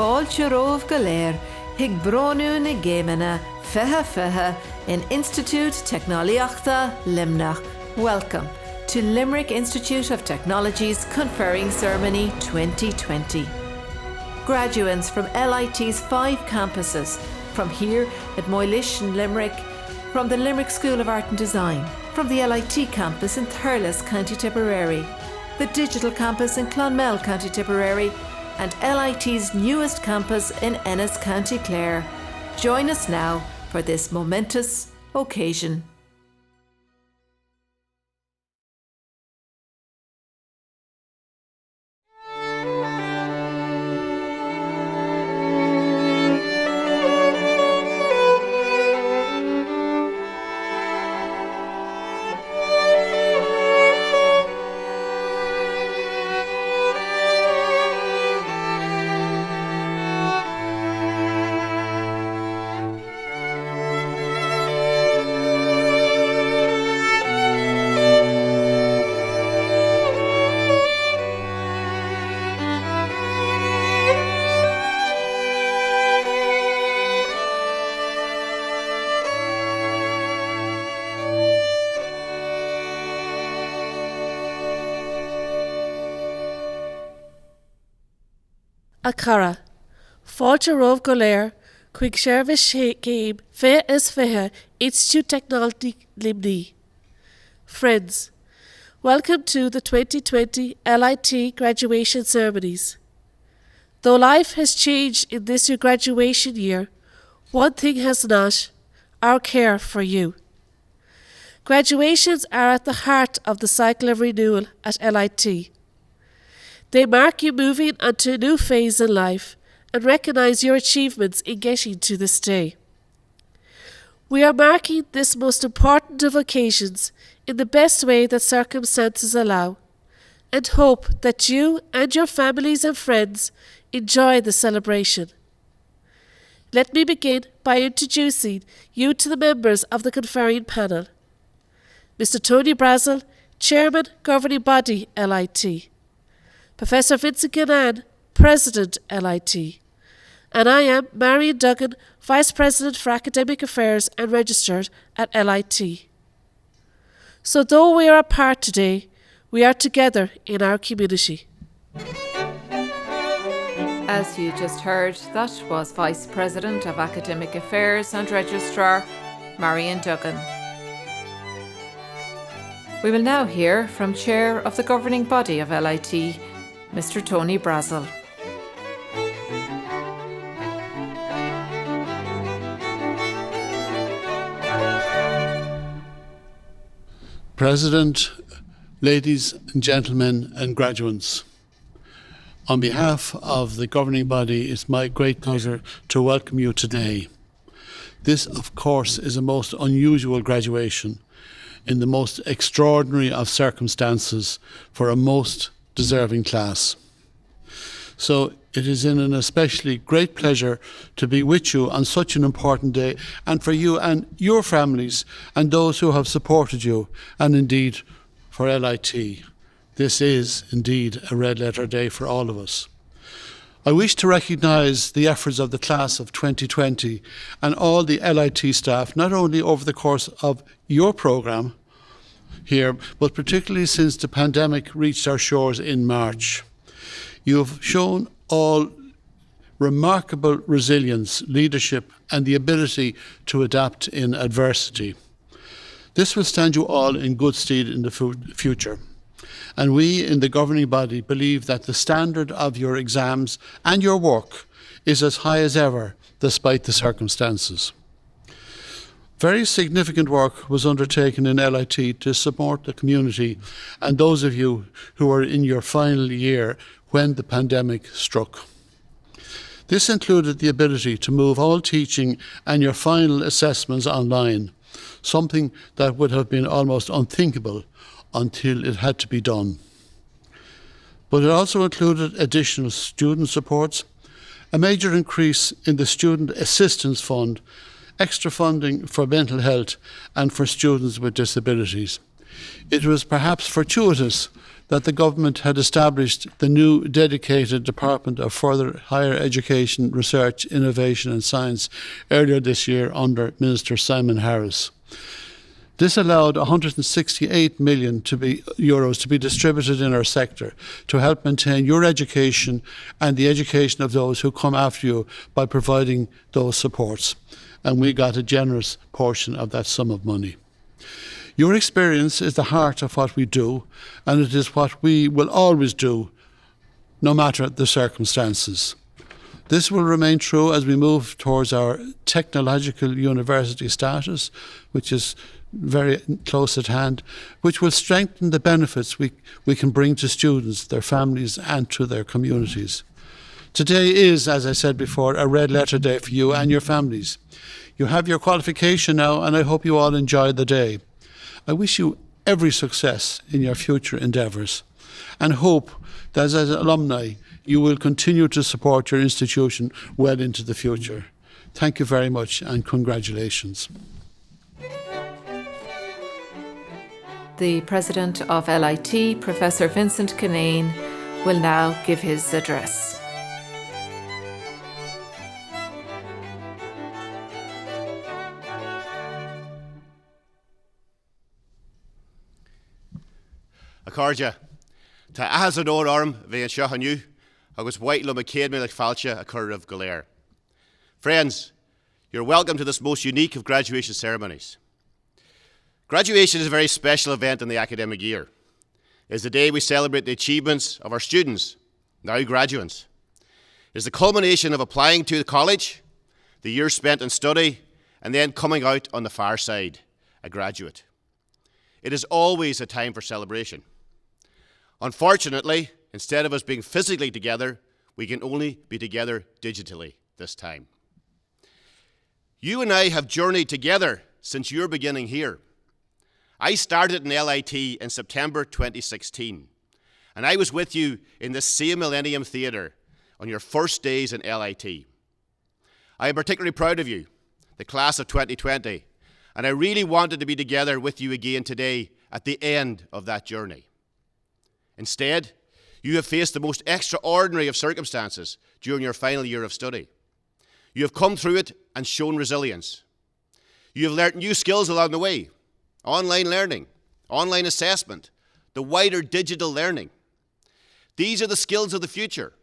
fáilte rómh go léir, hiag bronnú na géimena feithe in Institute Technoliachta Limnach. Welcome to Limerick Institute of Technology's Conferring Ceremony 2020. Graduates from LIT's 5 campuses, from here at Moylish in Limerick, from the Limerick School of Art and Design, from the LIT campus in Thurles, County Tipperary, the Digital Campus in Clonmel, County Tipperary, and LIT's newest campus in Ennis, County Clare. Join us now for this momentous occasion. A cara, fáilte romh go léir, chuig seirbhís céim fé is fithe Institute Technology Limni. Friends, welcome to the 2020 LIT graduation ceremonies. Though life has changed in this your graduation year, one thing has not: our care for you. Graduations are at the heart of the cycle of renewal at LIT. They mark you moving onto a new phase in life and recognise your achievements in getting to this day. We are marking this most important of occasions in the best way that circumstances allow, and hope that you and your families and friends enjoy the celebration. Let me begin by introducing you to the members of the conferring panel. Mr. Tony Brazil, Chairman, Governing Body, LIT. Professor Vincent Gannan, President, LIT. And I am Marion Duggan, Vice President for Academic Affairs and Registered at LIT. So though we are apart today, we are together in our community. As you just heard, that was Vice President of Academic Affairs and Registrar, Marion Duggan. We will now hear from Chair of the Governing Body of LIT, Mr. Tony Brazil. President, ladies and gentlemen and graduates, on behalf of the governing body, it's my great pleasure to welcome you today. This, of course, is a most unusual graduation in the most extraordinary of circumstances for a most deserving class. So it is in an especially great pleasure to be with you on such an important day, and for you and your families and those who have supported you, and indeed for LIT. This is indeed a red letter day for all of us. I wish to recognise the efforts of the class of 2020 and all the LIT staff, not only over the course of your programme here, but particularly since the pandemic reached our shores in March. You have shown all remarkable resilience, leadership, and the ability to adapt in adversity. This will stand you all in good stead in the future. And we in the governing body believe that the standard of your exams and your work is as high as ever, despite the circumstances. Very significant work was undertaken in LIT to support the community and those of you who are in your final year when the pandemic struck. This included the ability to move all teaching and your final assessments online, something that would have been almost unthinkable until it had to be done. But it also included additional student supports, a major increase in the Student Assistance Fund, extra funding for mental health and for students with disabilities. It was perhaps fortuitous that the government had established the new dedicated Department of Further Higher Education, Research, Innovation and Science earlier this year under Minister Simon Harris. This allowed €168 million to be distributed in our sector to help maintain your education and the education of those who come after you by providing those supports. And we got a generous portion of that sum of money. Your experience is the heart of what we do, and it is what we will always do, no matter the circumstances. This will remain true as we move towards our technological university status, which is very close at hand, which will strengthen the benefits we can bring to students, their families and to their communities. Today is, as I said before, a red letter day for you and your families. You have your qualification now, and I hope you all enjoy the day. I wish you every success in your future endeavours and hope that as alumni you will continue to support your institution well into the future. Thank you very much and congratulations. The President of LIT, Professor Vincent Kinane, will now give his address. Accordia, ta ahas an o'r arm fe an seo hanu, agus white lo McCain me like falcha a cur of Galair. Friends, you're welcome to this most unique of graduation ceremonies. Graduation is a very special event in the academic year. It's the day we celebrate the achievements of our students, now graduates. It's the culmination of applying to the college, the year spent in study, and then coming out on the far side, a graduate. It is always a time for celebration. Unfortunately, instead of us being physically together, we can only be together digitally this time. You and I have journeyed together since your beginning here. I started in LIT in September 2016, and I was with you in the same Millennium Theatre on your first days in LIT. I am particularly proud of you, the class of 2020, and I really wanted to be together with you again today at the end of that journey. Instead, you have faced the most extraordinary of circumstances during your final year of study. You have come through it and shown resilience. You have learnt new skills along the way: online learning, online assessment, the wider digital learning. These are the skills of the future.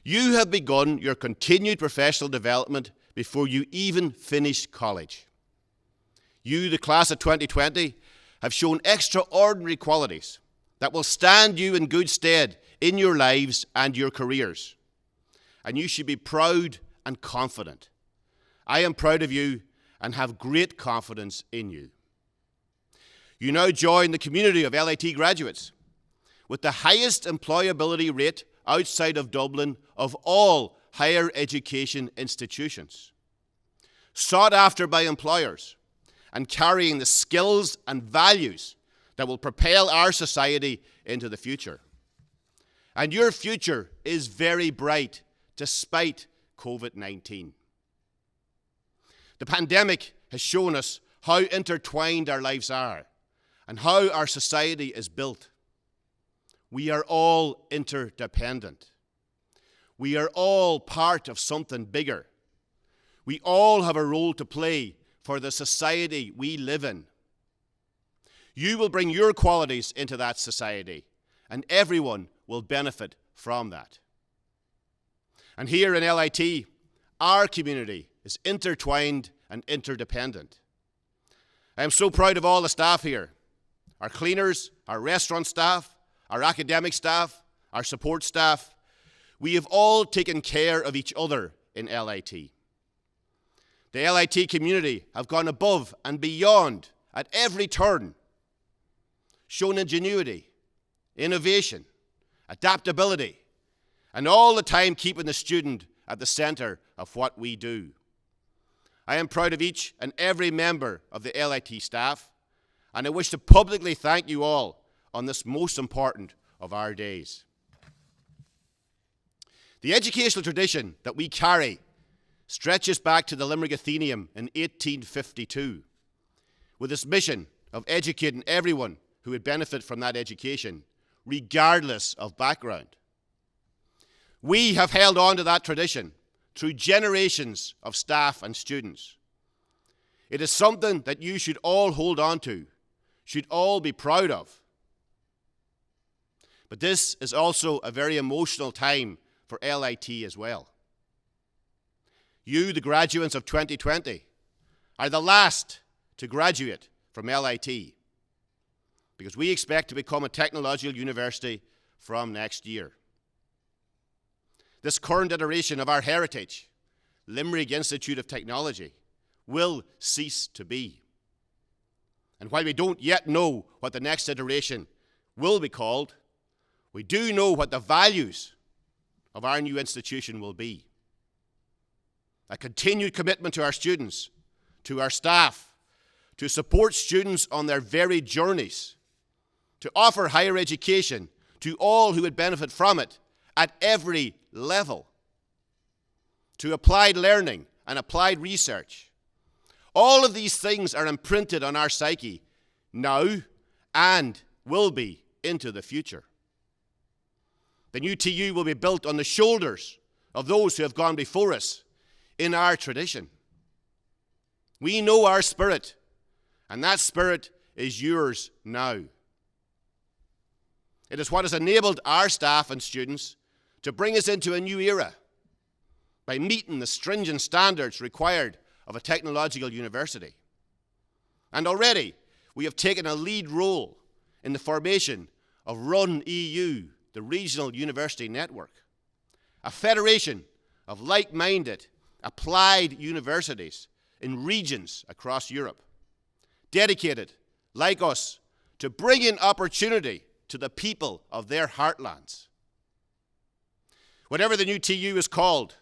You have begun your continued professional development before you even finished college. You, the class of 2020, have shown extraordinary qualities that will stand you in good stead in your lives and your careers. And you should be proud and confident. I am proud of you and have great confidence in you. You now join the community of LIT graduates with the highest employability rate outside of Dublin of all higher education institutions, sought after by employers and carrying the skills and values that will propel our society into the future. And your future is very bright despite COVID-19. The pandemic has shown us how intertwined our lives are and how our society is built. We are all interdependent. We are all part of something bigger. We all have a role to play for the society we live in. You will bring your qualities into that society, and everyone will benefit from that. And here in LIT, our community is intertwined and interdependent. I am so proud of all the staff here, our cleaners, our restaurant staff, our academic staff, our support staff. We have all taken care of each other in LIT. The LIT community have gone above and beyond at every turn, shown ingenuity, innovation, adaptability, and all the time keeping the student at the centre of what we do. I am proud of each and every member of the LIT staff, and I wish to publicly thank you all on this most important of our days. The educational tradition that we carry stretches back to the Limerick Athenaeum in 1852, with its mission of educating everyone who would benefit from that education, regardless of background. We have held on to that tradition through generations of staff and students. It is something that you should all hold on to, should all be proud of. But this is also a very emotional time for LIT as well. You, the graduates of 2020, are the last to graduate from LIT because we expect to become a technological university from next year. This current iteration of our heritage, Limerick Institute of Technology, will cease to be. And while we don't yet know what the next iteration will be called, we do know what the values of our new institution will be. A continued commitment to our students, to our staff, to support students on their varied journeys, to offer higher education to all who would benefit from it at every level, to applied learning and applied research. All of these things are imprinted on our psyche now and will be into the future. The new TU will be built on the shoulders of those who have gone before us in our tradition. We know our spirit, and that spirit is yours now. It is what has enabled our staff and students to bring us into a new era by meeting the stringent standards required of a technological university. And already we have taken a lead role in the formation of Run EU, the regional university network, a federation of like-minded, applied universities in regions across Europe, dedicated, like us, to bringing opportunity to the people of their heartlands. Whatever the new TU is called,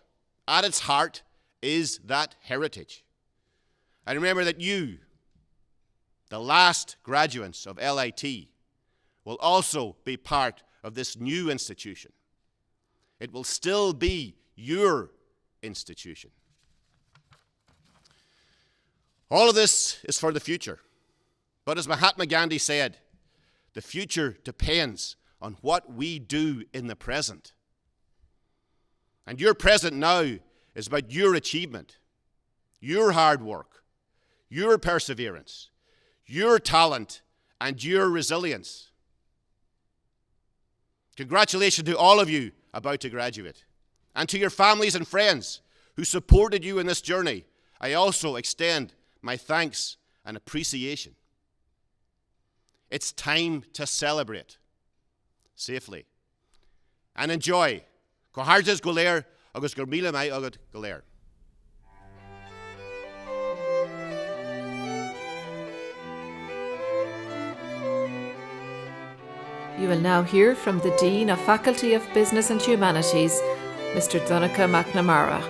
at its heart is that heritage. And remember that you, the last graduates of LIT, will also be part of this new institution. It will still be your institution. All of this is for the future. But as Mahatma Gandhi said, the future depends on what we do in the present. And your present now is about your achievement, your hard work, your perseverance, your talent, and your resilience. Congratulations to all of you about to graduate, and to your families and friends who supported you in this journey. I also extend my thanks and appreciation. It's time to celebrate safely and enjoy. Go hartas go léir agus gur míle mai agad go léir. You will now hear from the Dean of Faculty of Business and Humanities, Mr. Donncha McNamara.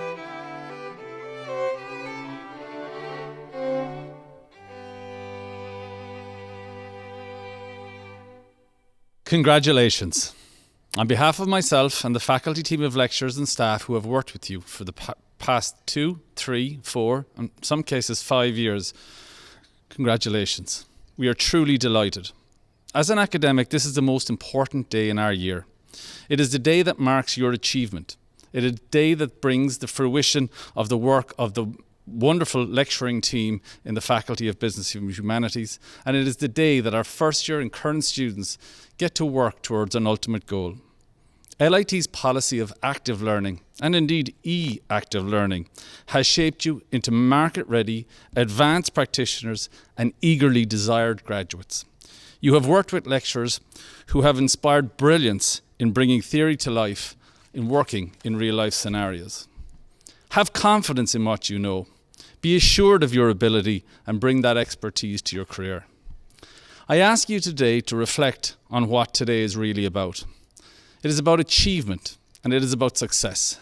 Congratulations. On behalf of myself and the faculty team of lecturers and staff who have worked with you for the past 2, 3, 4, and in some cases 5 years, congratulations. We are truly delighted. As an academic, this is the most important day in our year. It is the day that marks your achievement. It is the day that brings the fruition of the work of the wonderful lecturing team in the Faculty of Business and Humanities, and it is the day that our first year and current students get to work towards an ultimate goal. LIT's policy of active learning, and indeed e-active learning, has shaped you into market-ready, advanced practitioners and eagerly desired graduates. You have worked with lecturers who have inspired brilliance in bringing theory to life, in working in real-life scenarios. Have confidence in what you know. Be assured of your ability and bring that expertise to your career. I ask you today to reflect on what today is really about. It is about achievement and it is about success.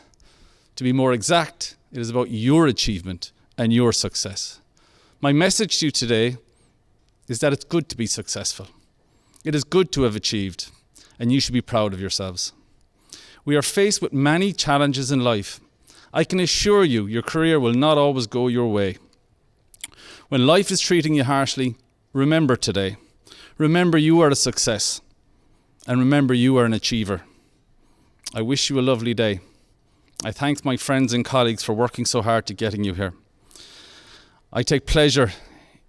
To be more exact, it is about your achievement and your success. My message to you today is that it's good to be successful. It is good to have achieved, and you should be proud of yourselves. We are faced with many challenges in life. I can assure you your career will not always go your way. When life is treating you harshly, remember today. Remember you are a success. And remember you are an achiever. I wish you a lovely day. I thank my friends and colleagues for working so hard to getting you here. I take pleasure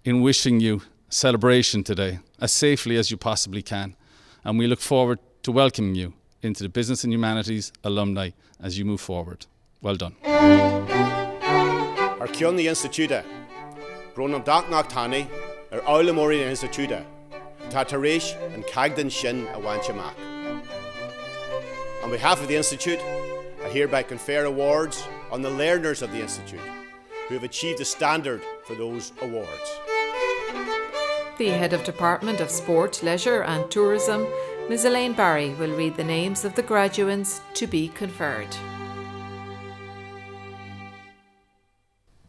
in wishing you a celebration today, as safely as you possibly can. And we look forward to welcoming you into the Business and Humanities alumni as you move forward. Well done. Ar Cion the Institute, Bronam Dak Nachtani, Ar Aulamori Institute, Tataresh and Cagden Shin Awanchamak. On behalf of the Institute, I hereby confer awards on the learners of the Institute who have achieved the standard for those awards. The Head of Department of Sport, Leisure and Tourism, Ms. Elaine Barry, will read the names of the graduates to be conferred.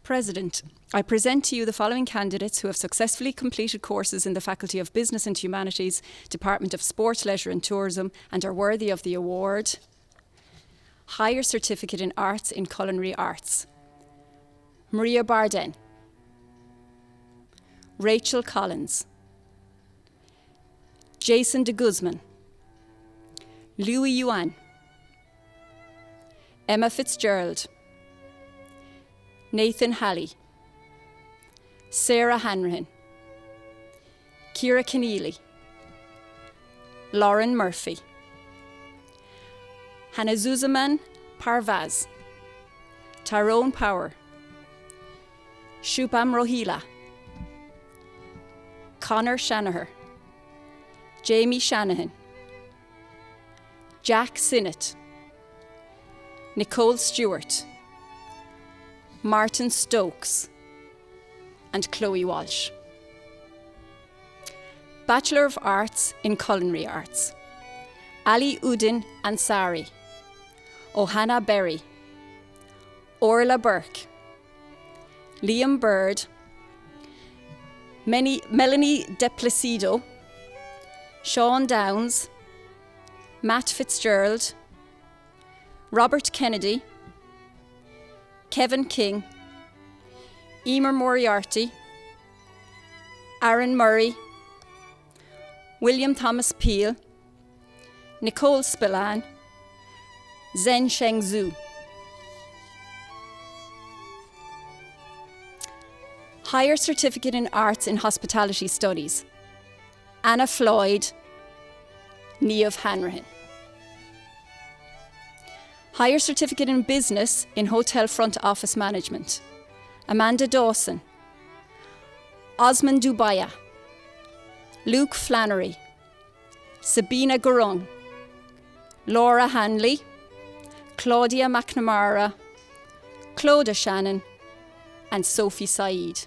President, I present to you the following candidates who have successfully completed courses in the Faculty of Business and Humanities, Department of Sport, Leisure and Tourism, and are worthy of the award. Higher Certificate in Arts in Culinary Arts. Maria Barden. Rachel Collins. Jason de Guzman. Louis Yuan. Emma Fitzgerald. Nathan Halley. Sarah Hanrahan. Ciara Keneally. Lauren Murphy. Hanazuzaman Parvaz. Tyrone Power. Shubham Rohila. Connor Shanaher. Jamie Shanahan. Jack Sinnott. Nicole Stewart. Martin Stokes. And Chloe Walsh. Bachelor of Arts in Culinary Arts. Ali Udin Ansari. Ohana Berry. Orla Burke. Liam Bird. Melanie Deplasido. Sean Downs. Matt Fitzgerald. Robert Kennedy. Kevin King. Emer Moriarty. Aaron Murray. William Thomas Peel. Nicole Spillane. Zhen Sheng Zhu. Higher Certificate in Arts in Hospitality Studies. Anna Floyd. Niamh Hanrahan. Higher Certificate in Business in Hotel Front Office Management. Amanda Dawson. Osman Dubaya. Luke Flannery. Sabina Gurung. Laura Hanley. Claudia McNamara. Clodagh Shannon. And Sophie Said.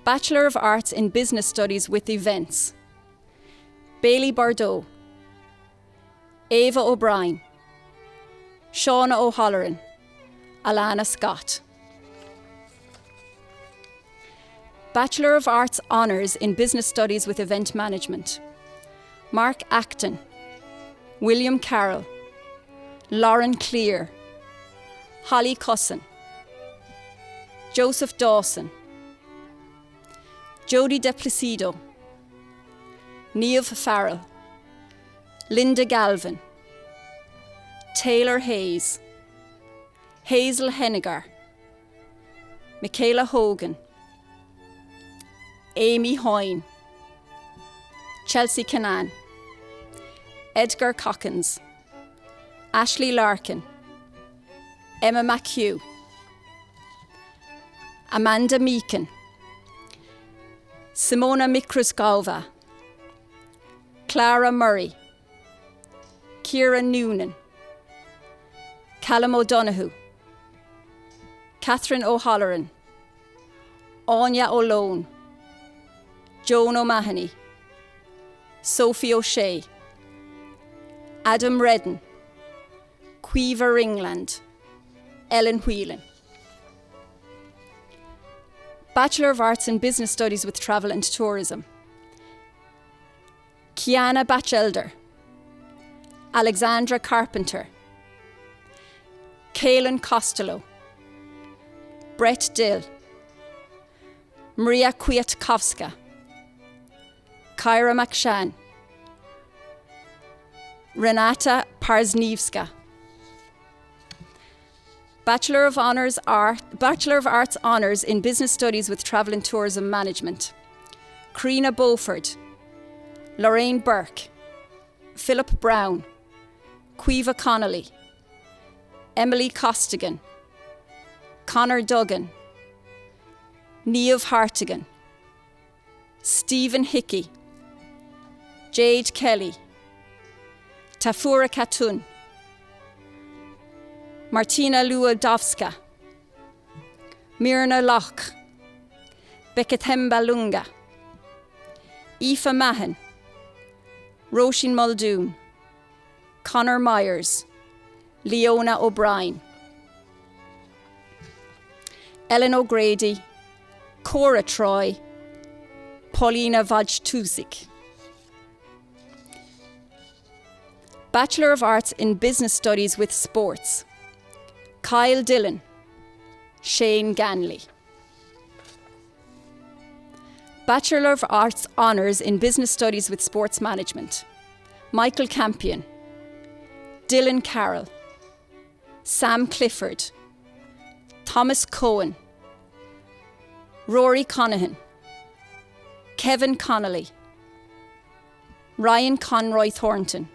Bachelor of Arts in Business Studies with Events. Bailey Bordeaux. Ava O'Brien. Shauna O'Halloran. Alana Scott. Bachelor of Arts Honours in Business Studies with Event Management. Mark Acton. William Carroll. Lauren Clear. Holly Cusson. Joseph Dawson. Jodie Deplasido. Niamh Farrell. Linda Galvin. Taylor Hayes. Hazel Hennigar. Michaela Hogan. Amy Hoyne. Chelsea Canan. Edgar Cockins. Ashley Larkin. Emma McHugh. Amanda Meakin. Simona Mikruskova. Clara Murray. Ciara Noonan. Callum O'Donoghue. Catherine O'Halloran. Anya O'Lone. Joan O'Mahony. Sophie O'Shea. Adam Redden. Quiver Ringland. Ellen Whelan. Bachelor of Arts in Business Studies with Travel and Tourism. Kiana Batchelder. Alexandra Carpenter. Caelan Costello. Brett Dill. Maria Kwiatkowska, Kyra McShann, Renata Parzniewska. Bachelor of Arts Honours in Business Studies with Travel and Tourism Management. Karina Beauford, Lorraine Burke, Philip Brown, Quiva Connolly, Emily Costigan, Conor Duggan, Niamh Hartigan, Stephen Hickey, Jade Kelly, Tafura Katun, Martina Luadowska, Myrna Loch, Beketemba Lunga, Aoife Mahan, Roisin Muldoon, Conor Myers, Leona O'Brien, Ellen O'Grady, Cora Troy, Paulina Wojtusik. Bachelor of Arts in Business Studies with Sports. Kyle Dillon, Shane Ganley. Bachelor of Arts Honours in Business Studies with Sports Management. Michael Campion, Dylan Carroll, Sam Clifford, Thomas Cohen, Rory Conahan, Kevin Connolly, Ryan Conroy Thornton,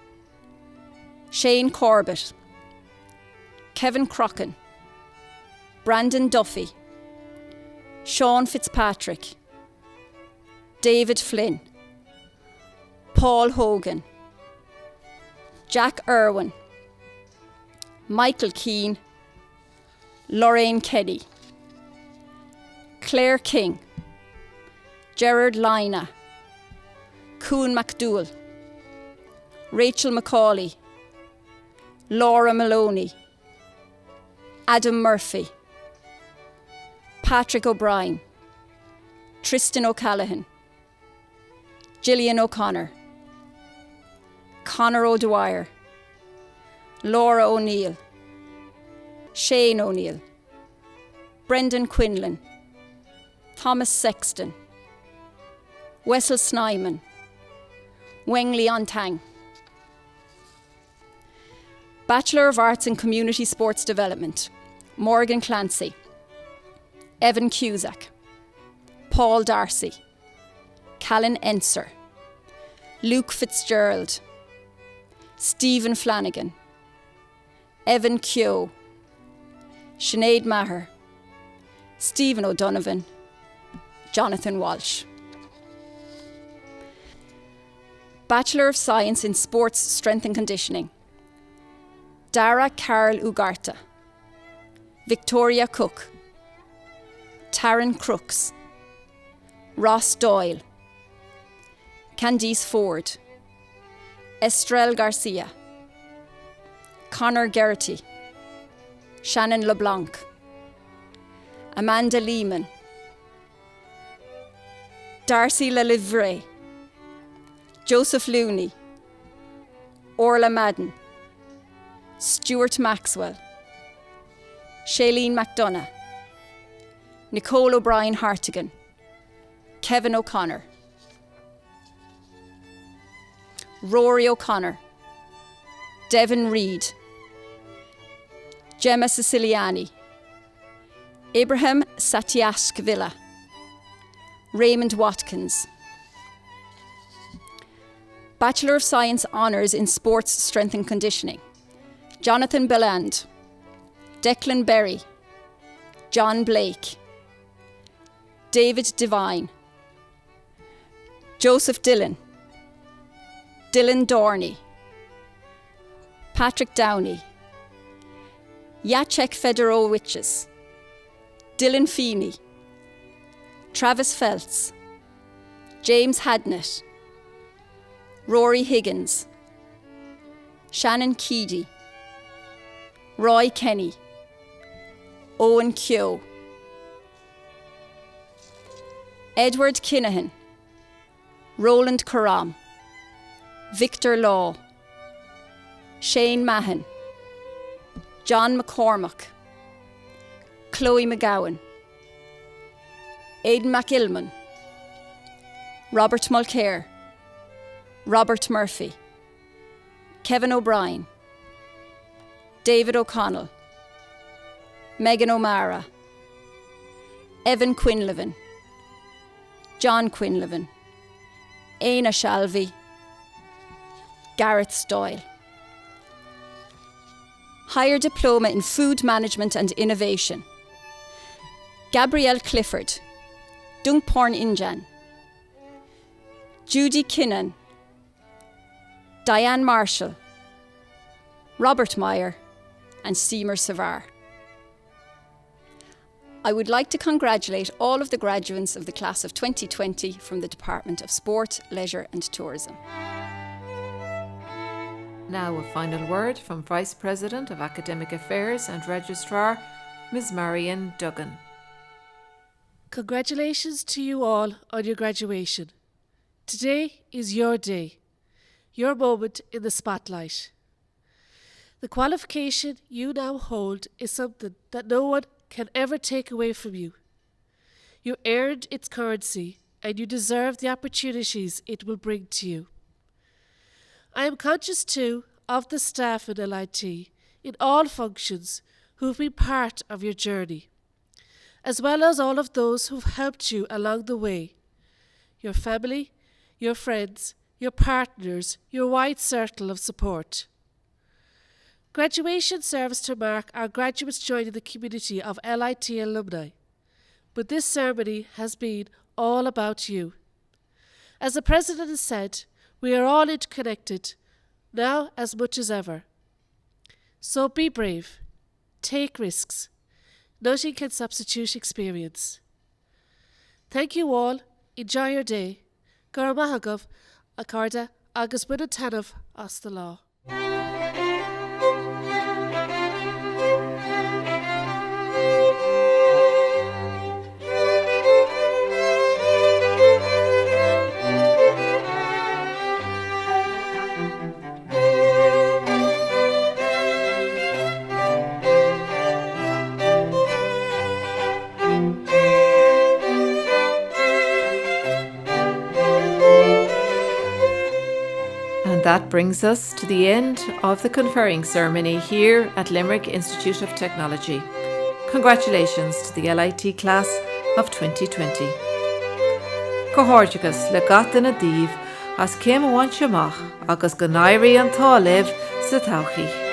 Shane Corbett, Kevin Crockin, Brandon Duffy, Sean Fitzpatrick, David Flynn, Paul Hogan, Jack Irwin, Michael Keane, Lorraine Keddy, Claire King, Gerard Lina, Coon McDougall, Rachel McCauley, Laura Maloney, Adam Murphy, Patrick O'Brien, Tristan O'Callaghan, Gillian O'Connor, Conor O'Dwyer, Laura O'Neill, Shane O'Neill, Brendan Quinlan, Thomas Sexton, Wessel Snyman, Weng Leon Tang. Bachelor of Arts in Community Sports Development. Morgan Clancy, Evan Cusack, Paul Darcy, Callan Enser, Luke Fitzgerald, Stephen Flanagan, Evan Keogh, Sinead Maher, Stephen O'Donovan, Jonathan Walsh. Bachelor of Science in Sports Strength and Conditioning. Dara Carol Ugarte, Victoria Cook, Taryn Crooks, Ross Doyle, Candice Ford, Estrelle Garcia, Conor Geraghty, Shannon LeBlanc, Amanda Lehman, Darcy Lalivre, Joseph Looney, Orla Madden, Stuart Maxwell, Shailene McDonough, Nicole O'Brien Hartigan, Kevin O'Connor, Rory O'Connor, Devin Reid, Gemma Siciliani, Abraham Satyashvili, Raymond Watkins. Bachelor of Science Honours in Sports Strength and Conditioning. Jonathan Belland, Declan Berry, John Blake, David Devine, Joseph Dillon, Dylan Dorney, Patrick Downey, Jacek Fedorowicz, Dylan Feeney, Travis Feltz, James Hadnett, Rory Higgins, Shannon Keady, Roy Kenny, Owen Keogh, Edward Kinahan, Roland Karam, Victor Law, Shane Mahan, John McCormack, Chloe McGowan, Aidan McIlman, Robert Mulcair, Robert Murphy, Kevin O'Brien, David O'Connell, Megan O'Mara, Evan Quinlivan, John Quinlivan, Aina Shalvey, Gareth Stoyle. Higher Diploma in Food Management and Innovation, Gabrielle Clifford, Dungporn Injan, Judy Kinnan, Diane Marshall, Robert Meyer, and Seymour Savar. I would like to congratulate all of the graduates of the class of 2020 from the Department of Sport, Leisure and Tourism. Now a final word from Vice President of Academic Affairs and Registrar, Ms. Marion Duggan. Congratulations to you all on your graduation. Today is your day, your moment in the spotlight. The qualification you now hold is something that no one can ever take away from you. You earned its currency and you deserve the opportunities it will bring to you. I am conscious too of the staff in LIT in all functions who have been part of your journey, as well as all of those who have helped you along the way. Your family, your friends, your partners, your wide circle of support. Graduation serves to mark our graduates joining the community of LIT alumni, but this ceremony has been all about you. As the President has said, we are all interconnected, now as much as ever. So be brave, take risks. Nothing can substitute experience. Thank you all, enjoy your day. Gur mahagav, Accorda, agus budu tanov, as the law. That brings us to the end of the conferring ceremony here at Limerick Institute of Technology. Congratulations to the LIT class of 2020. Cohordigus le gatan a dív as céim bhain semach agus go nairi an tálev sa tauchi.